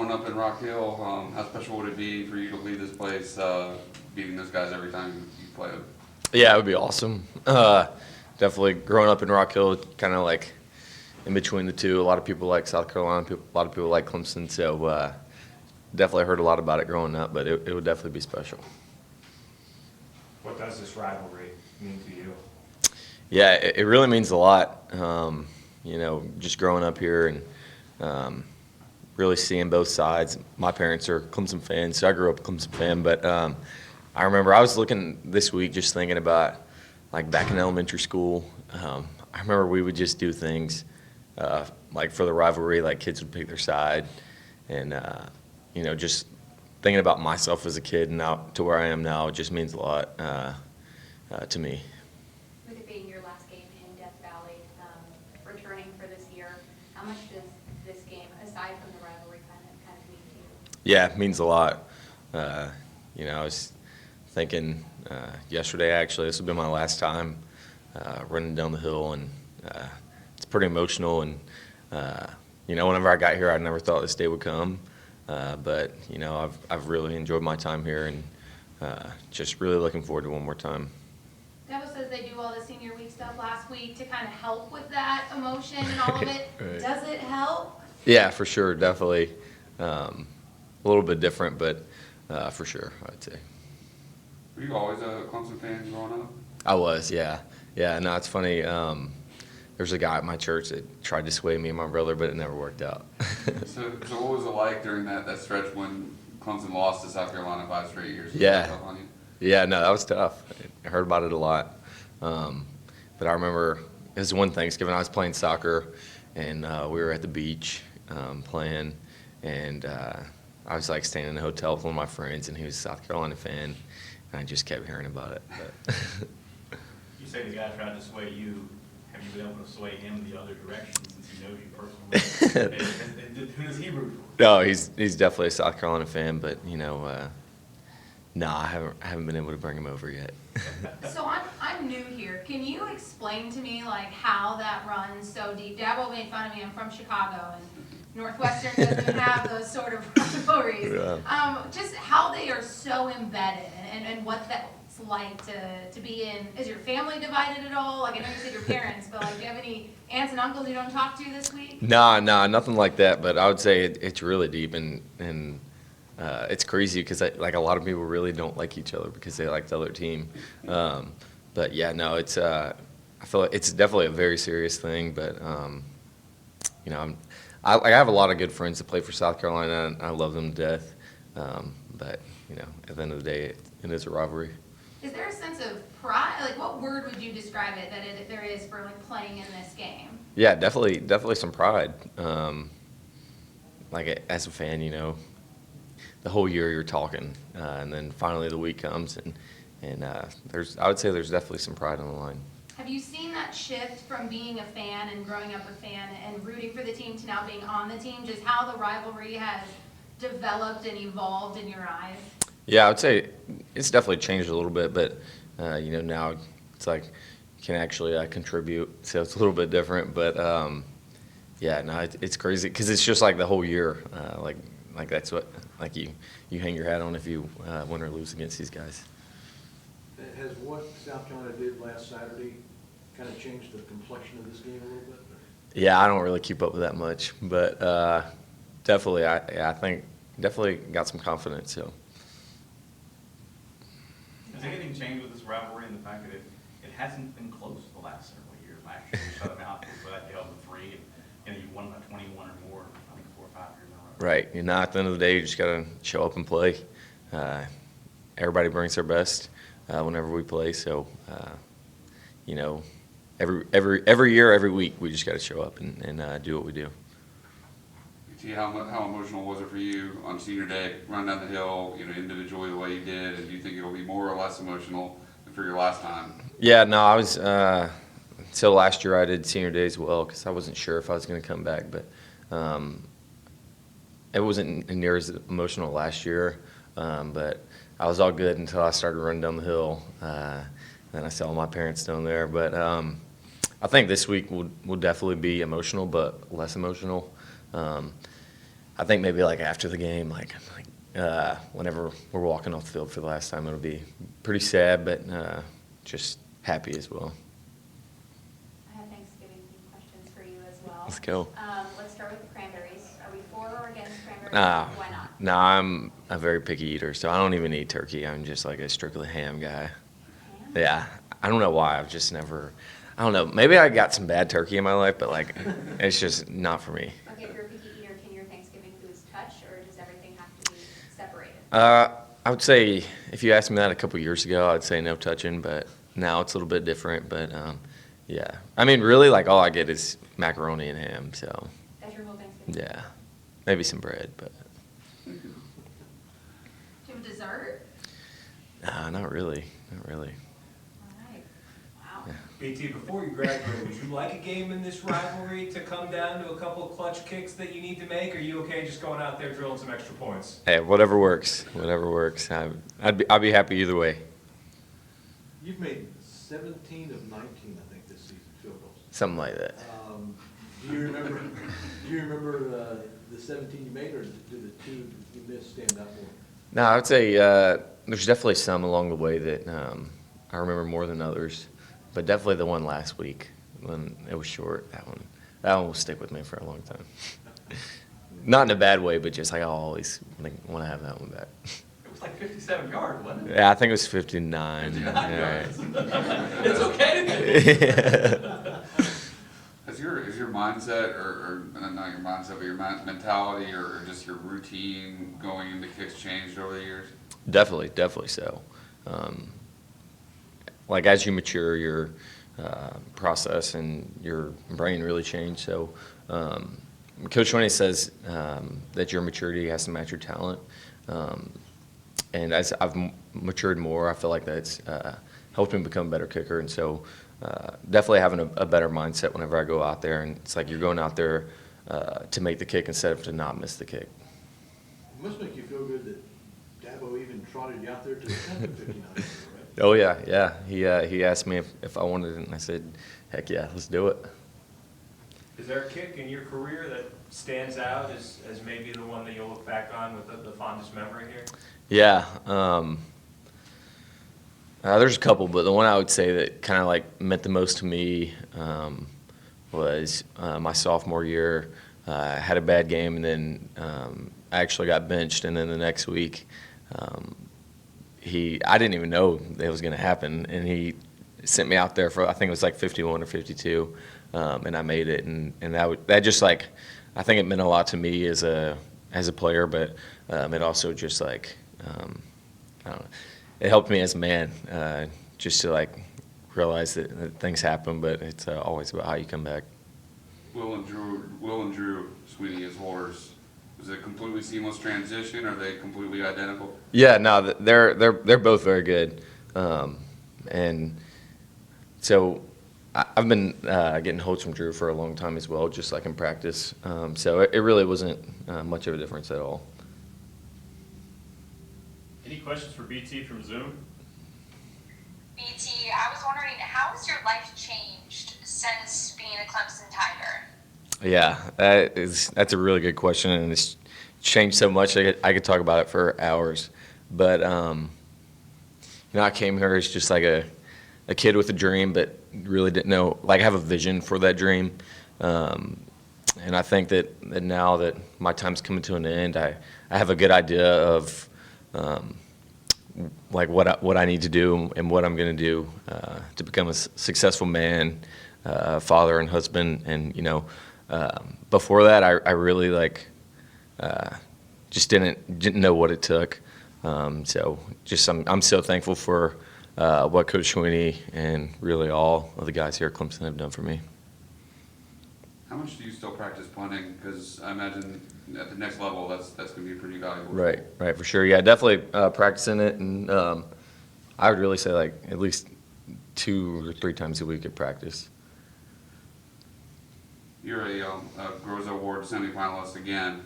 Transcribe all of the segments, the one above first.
growing up in Rock Hill, how special would it be for you to lead this place, beating those guys every time you play them? Yeah, it would be awesome. Definitely growing up in Rock Hill, kind of like in between the two. A lot of people like South Carolina, a lot of people like Clemson, so definitely heard a lot about it growing up, but it would definitely be special. What does this rivalry mean to you? Yeah, it really means a lot. Just growing up here and really seeing both sides. My parents are Clemson fans, so I grew up a Clemson fan. But I remember I was looking this week just thinking about, like, back in elementary school, I remember we would just do things like for the rivalry, like kids would pick their side. And, just thinking about myself as a kid and now to where I am now, it just means a lot to me. With it being your last game in Death Valley, returning for this year, how much does this game, aside from the rivalry, kind of mean to you? Yeah, it means a lot. I was thinking yesterday, actually, this will be my last time running down the hill, and it's pretty emotional. And, whenever I got here, I never thought this day would come. But I've really enjoyed my time here, and just really looking forward to one more time. Dabo says they do all the senior week stuff last week to kind of help with that emotion and all of it. Right. Does it help? Yeah, for sure, definitely. A little bit different, but for sure, I'd say. Were you always a Clemson fan growing up? I was, yeah. Yeah, no, it's funny. There's a guy at my church that tried to sway me and my brother, but it never worked out. So what was it like during that stretch when Clemson lost to South Carolina 5 straight years? Yeah. Tough on you? Yeah, no, that was tough. I heard about it a lot. But I remember it was one Thanksgiving, I was playing soccer, and we were at the beach playing, and I was like staying in a hotel with one of my friends, and he was a South Carolina fan, and I just kept hearing about it. But You say the guy tried to sway you. Have you been able to sway him the other direction since he knows you personally? and who does he root for? No, he's definitely a South Carolina fan, but no, I haven't been able to bring him over yet. So I'm new here. Can you explain to me like how that runs so deep? Dabo made fun of me. I'm from Chicago, and Northwestern doesn't have those sort of rivalries. Yeah. Just how they are so embedded, and what that's like to be in. Is your family divided at all? Like, I know you said your parents, but like, do you have any aunts and uncles you don't talk to this week? No, nothing like that. But I would say it's really deep, and it's crazy because like a lot of people really don't like each other because they like the other team. But yeah, no, it's I feel like it's definitely a very serious thing. But I have a lot of good friends that play for South Carolina, and I love them to death. But at the end of the day, it is a rivalry. Is there a sense of pride? Like, what word would you describe it that there is for like playing in this game? Yeah, definitely some pride. Like as a fan, the whole year you're talking, and then finally the week comes, and I would say there's definitely some pride on the line. Have you seen that shift from being a fan and growing up a fan and rooting for the team to now being on the team? Just how the rivalry has developed and evolved in your eyes? Yeah, I would say it's definitely changed a little bit, but now it's like you can actually contribute, so it's a little bit different. But yeah, no, it's crazy because it's just like the whole year, like that's what like you hang your hat on if you win or lose against these guys. Has what South Carolina did last Saturday kind of changed the complexion of this game a little bit? Yeah, I don't really keep up with that much, but definitely, I think definitely got some confidence. So. Has anything changed with this rivalry and the fact that it hasn't been close the last several years? Last year you shut them out, but you held them 3, and you won by 21 or more, I think 4 or 5 years in a row. Right. At the end of the day, you just got to show up and play. Everybody brings their best whenever we play, so every year, every week, we just got to show up and do what we do. See how emotional was it for you on senior day, running down the hill, individually the way you did, and do you think it'll be more or less emotional than for your last time? Yeah, no, I was until last year I did senior day as well because I wasn't sure if I was going to come back, but it wasn't near as emotional last year, but I was all good until I started running down the hill. Then I saw my parents down there, but I think this week will definitely be emotional, but less emotional. I think maybe like after the game, whenever we're walking off the field for the last time, it'll be pretty sad, but just happy as well. I have Thanksgiving questions for you as well. Let's go. Let's start with the cranberries. Are we for or against cranberries? Nah, Why not? nah, I'm a very picky eater, so I don't even eat turkey. I'm just like a strictly ham guy. Ham? Yeah, I don't know why. I've just never. I don't know. Maybe I got some bad turkey in my life, but like, it's just not for me. Okay, if you're a picky eater, can your Thanksgiving foods touch, or does everything have to be separated? I would say if you asked me that a couple years ago, I'd say no touching, but now it's a little bit different. But yeah, I mean, really, like all I get is macaroni and ham. So That's your whole Thanksgiving? yeah, maybe some bread, but Do you have a dessert? not really, not really. All right. Wow. BT, before you graduate, would you like a game in this rivalry to come down to a couple of clutch kicks that you need to make? Or are you okay just going out there drilling some extra points? Hey, whatever works, whatever works. I'd be happy either way. You've made 17 of 19, I think, this season, field goals. Something like that. Do you remember the 17 you made, or do the two you missed stand out more? No, I would say there's definitely some along the way that I remember more than others, but definitely the one last week when it was short. That one will stick with me for a long time. Not in a bad way, but just like I'll always want to have that one back. It was like 57 yards, wasn't it? Yeah, I think it was 59. 59 Yeah. yards. It's okay to Is your mindset, or not your mindset, but your mentality, or just your routine going into kicks changed over the years? Definitely so. Like as you mature, your process and your brain really change. So Coach Winnie says that your maturity has to match your talent. And as I've matured more, I feel like that's helped me become a better kicker. And so definitely having a better mindset whenever I go out there. And it's like you're going out there to make the kick instead of to not miss the kick. It must make you feel good that Dabo even trotted you out there to attempt 59, right? Oh yeah. He asked me if I wanted it, and I said, heck yeah, let's do it. Is there a kick in your career that stands out as maybe the one that you'll look back on with the fondest memory here? Yeah. There's a couple, but the one I would say that kind of like meant the most to me was my sophomore year. I had a bad game, and then I actually got benched, and then the next week I didn't even know it was going to happen, and he sent me out there for, I think it was like 51 or 52, and I made it, and that just like, I think it meant a lot to me as a player, but it also just like, I don't know, it helped me as a man, just to like realize that things happen, but it's always about how you come back. Will and Drew Sweeney as holders. Is it a completely seamless transition? Are they completely identical? Yeah, no, they're both very good, and so I've been getting holds from Drew for a long time as well, just like in practice. So it really wasn't much of a difference at all. Any questions for BT from Zoom? BT, I was wondering, how has your life changed since being a Clemson Tiger? Yeah, that's a really good question, and it's changed so much. I could talk about it for hours, but I came here as just like a kid with a dream, but really didn't know, like, have a vision for that dream. And I think that now that my time's coming to an end, I have a good idea of like what I need to do and what I'm going to do to become a successful man, father, and husband. And before that, I really just didn't know what it took. So just I'm so thankful for what Coach Sweeney and really all of the guys here at Clemson have done for me. How much do you still practice punting? Because I imagine at the next level, that's going to be pretty valuable. Right, for sure. Yeah, definitely practicing it, and I would really say like at least 2 or 3 times a week at practice. You're a Groza Award semifinalist again.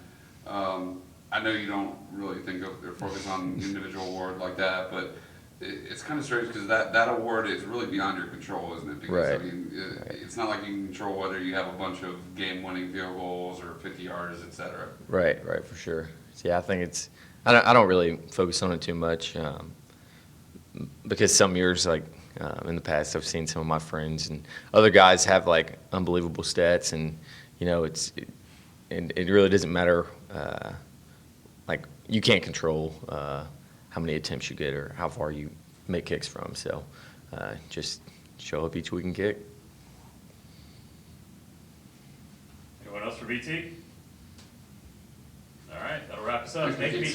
I know you don't really think of or focus on individual award like that, but it's kind of strange because that award is really beyond your control, isn't it? Because, Right. I mean, it's not like you can control whether you have a bunch of game-winning field goals or 50 yards, et cetera. Right, for sure. So, yeah, I think I don't really focus on it too much because some years, like in the past, I've seen some of my friends and other guys have like unbelievable stats, and you know, it really doesn't matter. Like you can't control how many attempts you get or how far you make kicks from. So just show up each week and kick. Anyone else for BT? All right, that'll wrap us up. Thank you, BT.